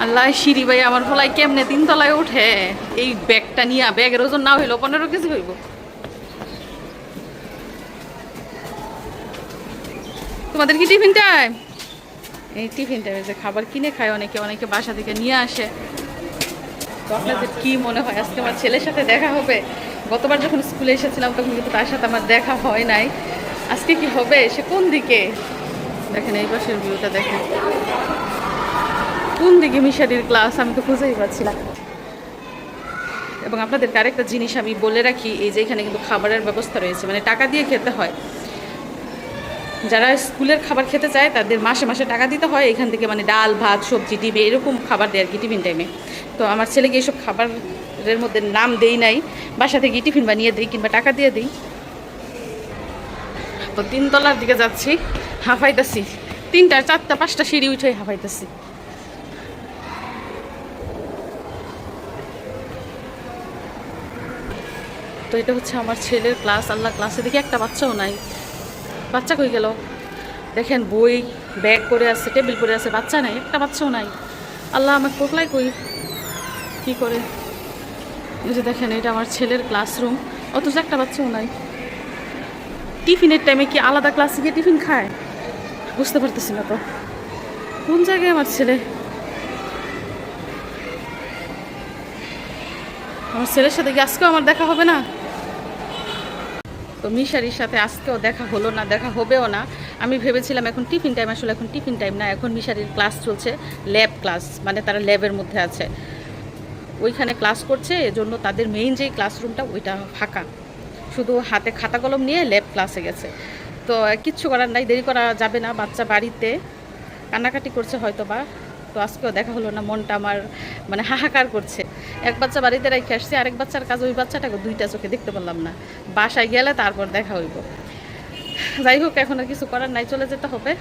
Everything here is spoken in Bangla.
আল্লাহ সিঁড়ি ভাই আমার ফলাই কেমনে তিনতলায় উঠে এই ব্যাগটা নিয়ে, ব্যাগের ওজন না হইলো 15 কেজি হইব। তোমাদের কি টিফিন টাইম? এই টিফিন টাইমে যে খাবার কিনে খায় অনেকে, অনেকে বাসা থেকে নিয়ে আসে। তো আপনাদের কি মনে হয় আজকে আমার ছেলের সাথে দেখা হবে? গতবার যখন স্কুলে এসেছিলাম তখন কিন্তু তার সাথে আমার দেখা হয় নাই। আজকে কি হবে? সে কোন দিকে? দেখেন এই পাশের ভিউটা দেখেন, কোন দিকে মিশারির ক্লাস আমি তো খুঁজেই পাচ্ছি না। এবং আপনাদেরকে আরেকটা জিনিস আমি বলে রাখি, এই যে এখানে কিন্তু খাবারের ব্যবস্থা রয়েছে, মানে টাকা দিয়ে খেতে হয়। যারা স্কুলের খাবার খেতে চায় তাদের মাসে মাসে টাকা দিতে হয় এখান থেকে, মানে ডাল ভাত সবজি ডিম এরকম খাবার দেয় আর কি টিফিন টাইমে। তো আমার ছেলেকে এইসব খাবারের মধ্যে নাম দেই নাই, বাসা থেকে টিফিন বানিয়ে দিই কিংবা টাকা দিয়ে দিই। তো 3 তলার দিকে যাচ্ছি, হাঁফাইতেছি, 3টা 4টা 5টা সিঁড়ি উঠে হাঁফাইতেছি। তো এটা হচ্ছে আমার ছেলের ক্লাস। আল্লাহ, ক্লাসে দেখি একটা বাচ্চাও নাই। বাচ্চা কই গেল? দেখেন বই ব্যাগ করে আছে, টেবিল করে আছে, বাচ্চা নাই, একটা বাচ্চাও নাই। আল্লাহ, আমার কোকলাই কই কি করে? এই যে দেখেন এটা আমার ছেলের ক্লাসরুম, অথচ একটা বাচ্চাও নাই। টিফিনের টাইমে কি আলাদা ক্লাসে গিয়ে টিফিন খায়? বুঝতে পারতেছি না তো কোন জায়গায় আমার ছেলে। আমার ছেলের সাথে কি আজকেও আমার দেখা হবে না? তো মিশারির সাথে আজকেও দেখা হলো না, দেখা হবেও না। আমি ভেবেছিলাম এখন টিফিন টাইম, আসলে এখন টিফিন টাইম না, এখন মিশারির ক্লাস চলছে, ল্যাব ক্লাস, মানে তারা ল্যাবের মধ্যে আছে, ওইখানে ক্লাস করছে। এজন্য তাদের মেইন যেই ক্লাসরুমটা ওইটা ফাঁকা, শুধু হাতে খাতা কলম নিয়ে ল্যাব ক্লাসে গেছে। তো কিচ্ছু করার নাই, দেরি করা যাবে না, বাচ্চা বাড়িতে কান্নাকাটি করছে হয়তো বা। তো আজকেও দেখা হলো না, মনটা আমার মানে হাহাকার করছে। এক বাচ্চা বাড়িতে রেখে আসছে, আরেক বাচ্চার কাজ, ওই বাচ্চাটাকে 2টা চোখে দেখতে পারলাম না। বাসায় গেলে তারপর দেখা হইব। যাই হোক, এখন আর কিছু করার নাই, চলে যেতে হবে।